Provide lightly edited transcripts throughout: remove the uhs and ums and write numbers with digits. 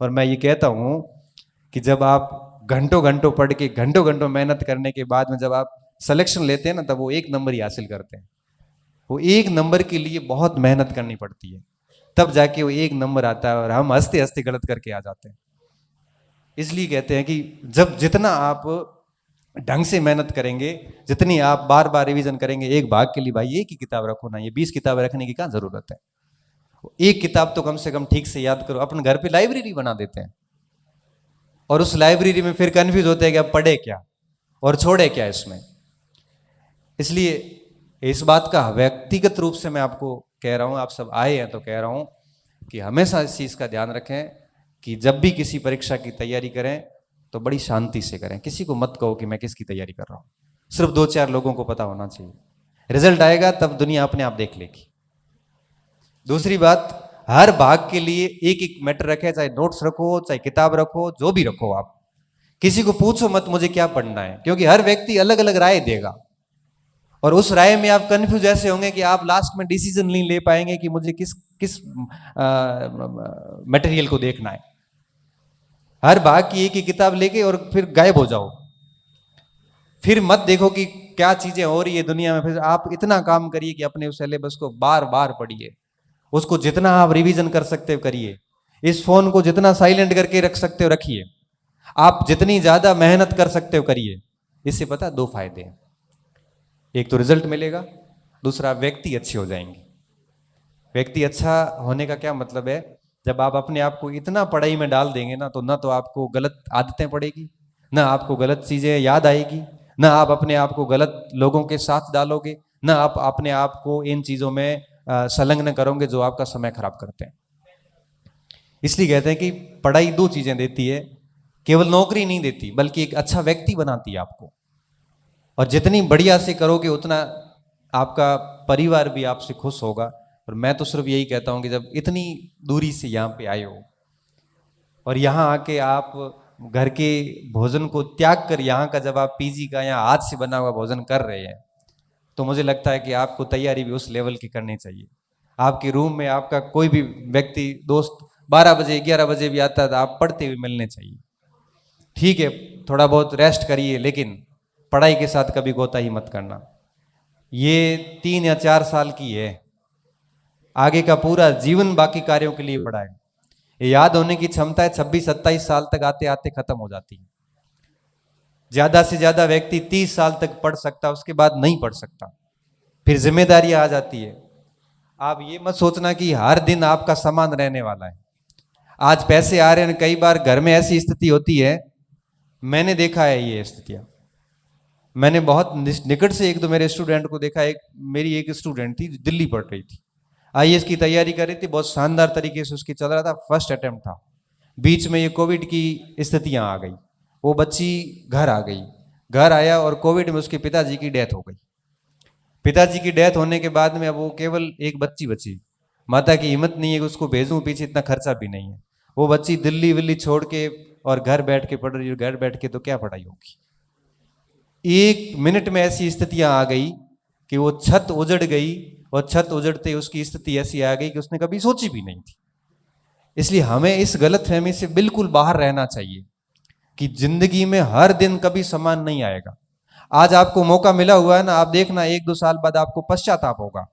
और मैं ये कहता हूँ कि जब आप घंटों घंटों पढ़ के घंटों घंटों मेहनत करने के बाद में जब आप सिलेक्शन लेते हैं ना, तब वो 1 नंबर ही हासिल करते हैं। वो 1 नंबर के लिए बहुत मेहनत करनी पड़ती है, तब जाके वो 1 नंबर आता है, और हम हंसते हंसते गलत करके आ जाते हैं। इसलिए कहते हैं कि जब जितना आप ढंग से मेहनत करेंगे, जितनी आप बार बार रिवीजन करेंगे, एक भाग के लिए भाई एक ही किताब रखो ना, ये 20 किताबें रखने की क्या जरूरत है। एक किताब तो कम से कम ठीक से याद करो। अपने घर पे लाइब्रेरी बना देते हैं और उस लाइब्रेरी में फिर कंफ्यूज होते हैं कि अब पढ़े क्या और छोड़े क्या इसमें। इसलिए इस बात का व्यक्तिगत रूप से मैं आपको कह रहा हूं, आप सब आए हैं तो कह रहा हूं कि हमेशा इस चीज का ध्यान रखें कि जब भी किसी परीक्षा की तैयारी करें तो बड़ी शांति से करें। किसी को मत कहो कि मैं किसकी तैयारी कर रहा हूं, सिर्फ 2-4 लोगों को पता होना चाहिए। रिजल्ट आएगा तब दुनिया अपने आप देख लेगी। दूसरी बात, हर भाग के लिए एक एक मैटर रखे, चाहे नोट्स रखो, चाहे किताब रखो, जो भी रखो। आप किसी को पूछो मत मुझे क्या पढ़ना है, क्योंकि हर व्यक्ति अलग अलग राय देगा और उस राय में आप कंफ्यूज ऐसे होंगे कि आप लास्ट में डिसीजन नहीं ले पाएंगे कि मुझे किस किस मटेरियल को देखना है। हर भाग की एक ही किताब लेके और फिर गायब हो जाओ, फिर मत देखो कि क्या चीजें हो रही है दुनिया में। फिर आप इतना काम करिए कि अपने उस सिलेबस को बार बार पढ़िए, उसको जितना आप रिवीजन कर सकते हो करिए, इस फोन को जितना साइलेंट करके रख सकते हो रखिए, आप जितनी ज्यादा मेहनत कर सकते हो करिए। इससे पता 2 फायदे हैं, एक तो रिजल्ट मिलेगा, दूसरा व्यक्ति अच्छे हो जाएंगे। व्यक्ति अच्छा होने का क्या मतलब है, जब आप अपने आप को इतना पढ़ाई में डाल देंगे ना, तो ना तो आपको गलत आदतें पड़ेगी, ना आपको गलत चीजें याद आएगी, ना आप अपने आप को गलत लोगों के साथ डालोगे, ना आप अपने आप को इन चीजों में संलग्न करोगे जो आपका समय खराब करते हैं। इसलिए कहते हैं कि पढ़ाई 2 चीजें देती है, केवल नौकरी नहीं देती बल्कि एक अच्छा व्यक्ति बनाती है आपको। और जितनी बढ़िया से करोगे उतना आपका परिवार भी आपसे खुश होगा। और मैं तो सिर्फ यही कहता हूं कि जब इतनी दूरी से यहाँ पे आए हो और यहाँ आके आप घर के भोजन को त्याग कर यहाँ का जब आप पीजी का या हाथ से बना हुआ भोजन कर रहे हैं, तो मुझे लगता है कि आपको तैयारी भी उस लेवल की करनी चाहिए। आपके रूम में आपका कोई भी व्यक्ति दोस्त 12 बजे 11 बजे भी आता है तो आप पढ़ते हुए मिलने चाहिए। ठीक है, थोड़ा बहुत रेस्ट करिए, लेकिन पढ़ाई के साथ कभी कोताही मत करना। ये 3 या 4 साल की है, आगे का पूरा जीवन बाकी कार्यों के लिए पढ़ा है। ये याद होने की क्षमता है 26-27 साल तक आते आते खत्म हो जाती है। ज्यादा से ज्यादा व्यक्ति 30 साल तक पढ़ सकता है, उसके बाद नहीं पढ़ सकता, फिर जिम्मेदारी आ जाती है। आप ये मत सोचना कि हर दिन आपका समान रहने वाला है। आज पैसे आ रहे हैं, कई बार घर में ऐसी स्थिति होती है, मैंने देखा है ये स्थितियां, मैंने बहुत निकट से एक दो मेरे स्टूडेंट को देखा। एक मेरी एक स्टूडेंट थी, दिल्ली पढ़ रही थी, आईएएस की तैयारी कर रही थी, बहुत शानदार तरीके से उसकी चल रहा था, फर्स्ट अटेम्प्ट था। बीच में ये कोविड की स्थितियां आ गई, वो बच्ची घर आ गई, घर आया और कोविड में उसके पिताजी की डेथ हो गई। पिताजी की डेथ होने के बाद में अब वो केवल एक बच्ची बची, माता की हिम्मत नहीं है कि उसको भेजूं, पीछे इतना खर्चा भी नहीं है। वो बच्ची दिल्ली विल्ली छोड़ के और घर बैठ के पढ़ रही है। घर बैठ के तो क्या पढ़ाई होगी। 1 मिनट में ऐसी स्थितियां आ गई कि वो छत उजड़ गई, और छत उजड़ते उसकी स्थिति ऐसी आ गई कि उसने कभी सोची भी नहीं थी। इसलिए हमें इस गलतफहमी से बिल्कुल बाहर रहना चाहिए कि जिंदगी में हर दिन कभी समान नहीं आएगा। आज आपको मौका मिला हुआ है ना, आप देखना 1-2 साल बाद आपको पश्चाताप होगा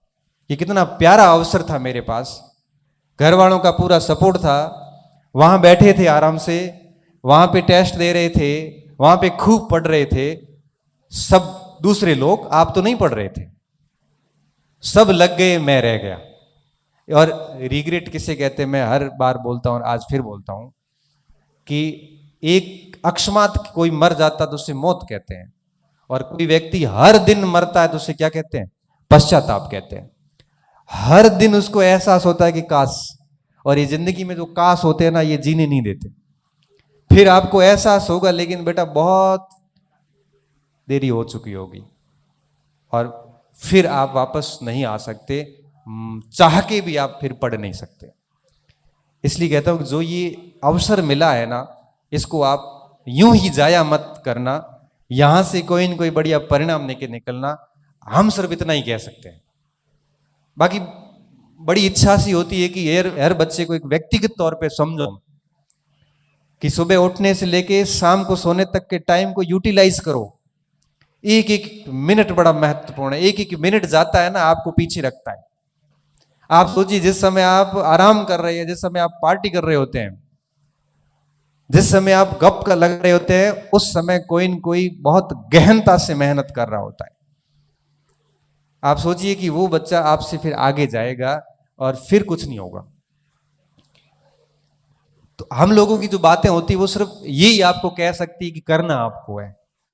कि कितना प्यारा अवसर था मेरे पास, घर वालों का पूरा सपोर्ट था, वहां बैठे थे आराम से, वहां पे टेस्ट दे रहे थे, वहां पे खूब पढ़ रहे थे सब दूसरे लोग, आप तो नहीं पढ़ रहे थे। सब लग गए, मैं रह गया। और रिग्रेट किसे कहते हैं, मैं हर बार बोलता हूं और आज फिर बोलता हूं कि एक अकस्मात कोई मर जाता तो उसे मौत कहते हैं, और कोई व्यक्ति हर दिन मरता है तो उसे क्या कहते हैं, पश्चाताप कहते हैं। हर दिन उसको एहसास होता है कि काश, और ये जिंदगी में जो काश होते हैं ना, ये जीने नहीं देते। फिर आपको एहसास होगा, लेकिन बेटा बहुत देरी हो चुकी होगी, और फिर आप वापस नहीं आ सकते, चाह के भी आप फिर पढ़ नहीं सकते। इसलिए कहता हूं कि जो ये अवसर मिला है ना, इसको आप यूं ही जाया मत करना, यहां से कोई न कोई बढ़िया परिणाम लेके निकलना। हम सिर्फ इतना ही कह सकते हैं। बाकी बड़ी इच्छा सी होती है कि हर बच्चे को एक व्यक्तिगत तौर पे समझो, कि सुबह उठने से लेके शाम को सोने तक के टाइम को यूटिलाइज करो। एक एक मिनट बड़ा महत्वपूर्ण है। एक एक मिनट जाता है ना, आपको पीछे रखता है। आप सोचिए, जिस समय आप आराम कर रहे हैं, जिस समय आप पार्टी कर रहे होते हैं, जिस समय आप गप का लग रहे होते हैं, उस समय कोई न कोई बहुत गहनता से मेहनत कर रहा होता है। आप सोचिए कि वो बच्चा आपसे फिर आगे जाएगा और फिर कुछ नहीं होगा। तो हम लोगों की जो बातें होती है वो सिर्फ यही आपको कह सकती है कि करना आपको है,